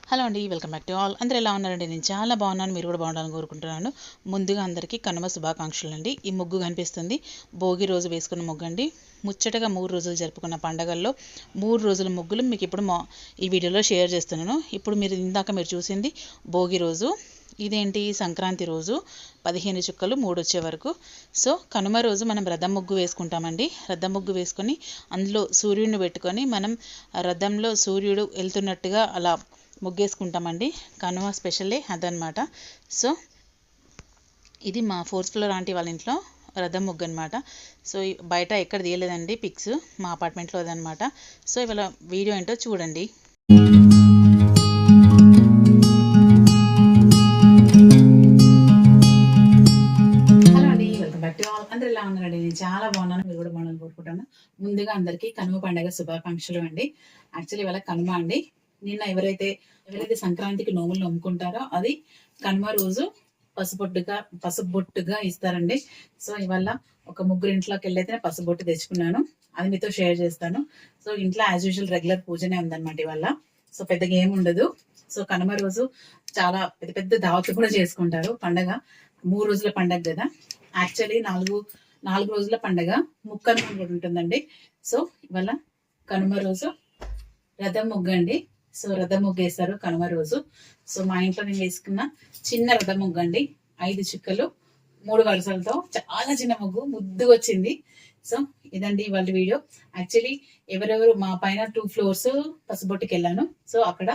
Hello అండి, welcome back to all. అందరూ ఎలా ఉన్నారండి? నేను చాలా బాగున్నాను, మీరు కూడా బాగుండాలని కోరుకుంటున్నాను. ముందుగా అందరికీ కనుమ శుభాకాంక్షలు అండి. ఈ ముగ్గు కనిపిస్తుంది, భోగి రోజు వేసుకున్న ముగ్గు అండి. ముచ్చటగా 3 రోజులు జరుపుకున్న పండగల్లో 3 రోజుల ముగ్గులు మీకు ఇప్పుడు ఈ వీడియోలో షేర్ చేస్తున్నాను. ఇప్పుడు మీరు చూసింది భోగి రోజు. ఇదేంటి, సంక్రాంతి రోజు 15 చుక్కలు 3 వచ్చే వరకు. సో కనుమ రోజు మనం రథం ముగ్గు వేసుకుంటామండి. రథం ముగ్గు వేసుకొని అందులో సూర్యుడిని పెట్టుకొని మనం రథంలో సూర్యుడు వెళ్తున్నట్టుగా అలా ముగ్గేసుకుంటామండి. కనుమ స్పెషల్లే అదనమాట. సో ఇది మా 4th ఫ్లోర్ ఆంటీ వాళ్ళ ఇంట్లో రథం ముగ్గు అనమాట. సో బయట ఎక్కడ తీయలేదండి పిక్స్, మా అపార్ట్మెంట్లో అదనమాట. సో ఇవాళ వీడియో ఏంటో చూడండి. అందరూ ఎలా ఉన్నారండి? నేను చాలా బాగున్నాను, మీరు కూడా బాగున్నాను కోరుకుంటాను. ముందుగా అందరికీ కనుమ పండుగ శుభాకాంక్షలు అండి. యాక్చువల్లీ ఇవాళ కనుమ అండి. నిన్న ఎవరైతే సంక్రాంతికి నోములు నమ్ముకుంటారో అది కనుమ రోజు పసుబొట్టుగా ఇస్తారండి. సో ఇవాళ ఒక ముగ్గురు ఇంట్లోకి వెళ్ళైతే పసుబొట్టు తెచ్చుకున్నాను, అది మీతో షేర్ చేస్తాను. సో ఇంట్లో యాజ్ యూజువల్ రెగ్యులర్ పూజనే ఉందన్నమాట ఇవాళ. సో పెద్దగా ఏం ఉండదు. సో కనుమ రోజు చాలా పెద్ద పెద్ద దావతులు కూడా చేసుకుంటారు. పండగ 3 రోజుల పండగ కదా. యాక్చువల్లీ 4 రోజుల పండగ ముక్కనుమ కూడా ఉంటుందండి. సో ఇవాళ కనుమ రోజు రథం ముగ్గు అండి. సో రథం ముగ్గు వేస్తారు కనుమ రోజు. సో మా ఇంట్లో నేను వేసుకున్న చిన్న రథం ముగ్గు అండి, 5 చుక్కలు 3 వరుసలతో చాలా చిన్న ముగ్గు, ముద్దుగా వచ్చింది. సో ఇదండి ఇవాళ వీడియో. యాక్చువల్లీ ఎవరెవరు మా పైన 2 ఫ్లోర్స్ పసుబొట్టుకి వెళ్ళాను. సో అక్కడ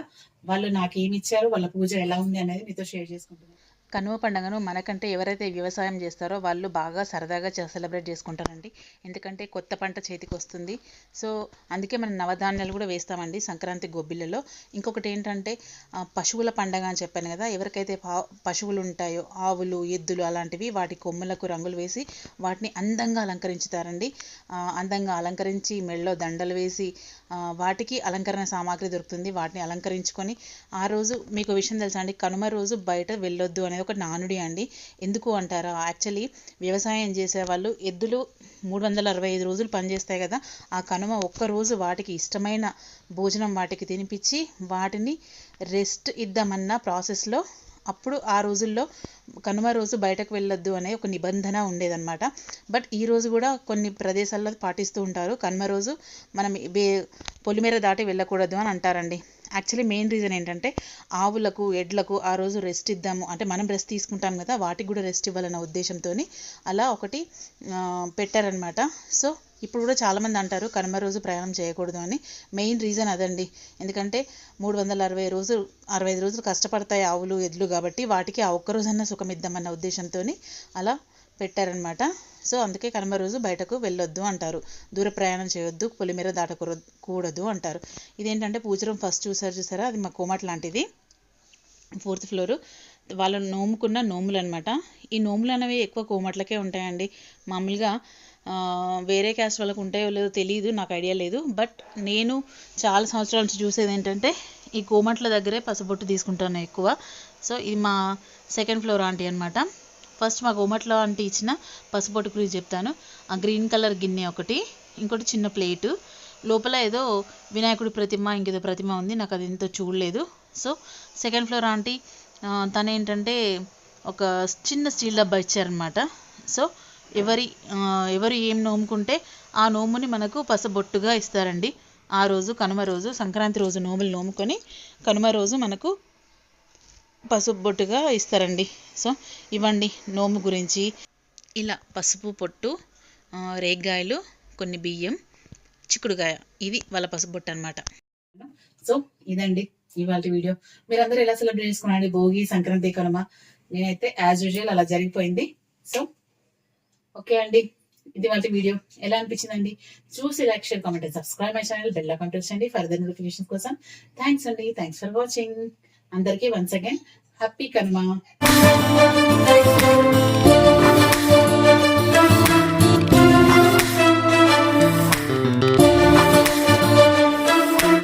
వాళ్ళు నాకు ఏమి ఇచ్చారు, వాళ్ళ పూజ ఎలా ఉంది అనేది మీతో షేర్ చేసుకుంటున్నాను. కనుమ పండుగను మనకంటే ఎవరైతే వ్యవసాయం చేస్తారో వాళ్ళు బాగా సరదాగా సెలబ్రేట్ చేసుకుంటారండి. ఎందుకంటే కొత్త పంట చేతికి వస్తుంది. సో అందుకే మనం నవధాన్యాలు కూడా వేస్తామండి సంక్రాంతి గొబ్బిళ్ళలో. ఇంకొకటి ఏంటంటే పశువుల పండగ అని చెప్పాను కదా. ఎవరికైతే పశువులు ఉంటాయో, ఆవులు, ఎద్దులు అలాంటివి, వాటి కొమ్ములకు రంగులు వేసి వాటిని అందంగా అలంకరించుతారండి. అందంగా అలంకరించి మెళ్ళలో దండలు వేసి వాటికి అలంకరణ సామాగ్రి దొరుకుతుంది. వాటిని అలంకరించుకొని ఆ రోజు మీకు విషయం తెలుసా అండి, కనుమ రోజు బయట వెళ్ళొద్దు అనేది ఒక నానుడి అండి. ఎందుకు అంటారా, యాక్చువల్లీ వ్యవసాయం చేసే వాళ్ళు ఎద్దులు 365 రోజులు పనిచేస్తాయి కదా. ఆ కనుమ ఒక్కరోజు వాటికి ఇష్టమైన భోజనం వాటికి తినిపించి వాటిని రెస్ట్ ఇద్దామన్న ప్రాసెస్లో అప్పుడు ఆ రోజుల్లో కనుమ రోజు బయటకు వెళ్ళొద్దు అనే ఒక నిబంధన ఉండేదన్నమాట. బట్ ఈ రోజు కూడా కొన్ని ప్రదేశాల్లో పాటిస్తూ ఉంటారు. కనుమ రోజు మనం పొలిమేర దాటి వెళ్ళకూడదు అని అంటారండి. యాక్చువల్లీ మెయిన్ రీజన్ ఏంటంటే ఆవులకు, ఎడ్లకు ఆ రోజు రెస్ట్ ఇద్దాము అంటే మనం రెస్ట్ తీసుకుంటాం కదా, వాటికి కూడా రెస్ట్ ఇవ్వాలన్న ఉద్దేశంతో అలా ఒకటి పెట్టారనమాట. సో ఇప్పుడు కూడా చాలామంది అంటారు కనుమ రోజు ప్రయాణం చేయకూడదు అని. మెయిన్ రీజన్ అదండి. ఎందుకంటే 365 రోజులు కష్టపడతాయి ఆవులు, ఎడ్లు కాబట్టి వాటికి ఆ ఒక్కరోజన్నా సుఖం ఇద్దామన్న ఉద్దేశంతో అలా పెట్టారనమాట. సో అందుకే కనుమ రోజు బయటకు వెళ్ళొద్దు అంటారు, దూర ప్రయాణం చేయొద్దు, పొలిమేర దాటకూడదు అంటారు. ఇదేంటంటే పూజరం ఫస్ట్ చూసారా, అది మా కోమట్ లాంటిది, 4th ఫ్లోరు. వాళ్ళు నోముకున్న నోములు అనమాట. ఈ నోములు అనేవి ఎక్కువ కోమట్లకే ఉంటాయండి. మామూలుగా వేరే క్యాస్ట్ వాళ్ళకు ఉంటాయో లేదో తెలియదు, నాకు ఐడియా లేదు. బట్ నేను చాలా సంవత్సరాల నుంచి చూసేది ఏంటంటే ఈ కోమట్ల దగ్గరే పసుబొట్టు తీసుకుంటాను ఎక్కువ. సో ఇది మా 2nd ఫ్లోర్ ఆంటీ అనమాట. ఫస్ట్ మా కోమట్లో ఆంటీ ఇచ్చిన పసుబొట్టు గురించి చెప్తాను. ఆ గ్రీన్ కలర్ గిన్నె ఒకటి, ఇంకోటి చిన్న ప్లేటు, లోపల ఏదో వినాయకుడి ప్రతిమ, ఇంకేదో ప్రతిమ ఉంది, నాకు అది ఎంతో చూడలేదు. సో 2nd ఫ్లోర్ ఆంటీ తను ఏంటంటే ఒక చిన్న స్టీల్ డబ్బా ఇచ్చారనమాట. సో ఎవరు ఏం నోముకుంటే ఆ నోముని మనకు పసుబొట్టుగా ఇస్తారండి. ఆ రోజు కనుమ రోజు, సంక్రాంతి రోజు నోములు నోముకొని కనుమ రోజు మనకు పసుబొట్టుగా ఇస్తారండి. సో ఇవ్వండి నోము గురించి. ఇలా పసుపు పొట్టు, రేగ్గాయలు, కొన్ని బియ్యం, చిక్కుడుగాయ, ఇది వాళ్ళ పసుబొట్టు అనమాట. సో ఇదండి ఇవాళ వీడియో. మీరందరూ ఎలా సెలబ్రేట్ చేసుకున్నాండి భోగి, సంక్రాంతి, కనుమ? నేనైతే యాజ్ యూజువల్ అలా జరిగిపోయింది. సో ఓకే అండి, ఇది వాళ్ళ వీడియో. ఎలా అనిపించిందండి? చూసి like, share, comment, subscribe my channel, bell icon press చేయండి ఫర్దర్ నోటిఫికేషన్స్ కోసం. థ్యాంక్స్ అండి, థ్యాంక్స్ ఫర్ వాచింగ్. అందరికీ వన్స్ అగైన్ హ్యాపీ కనుమ.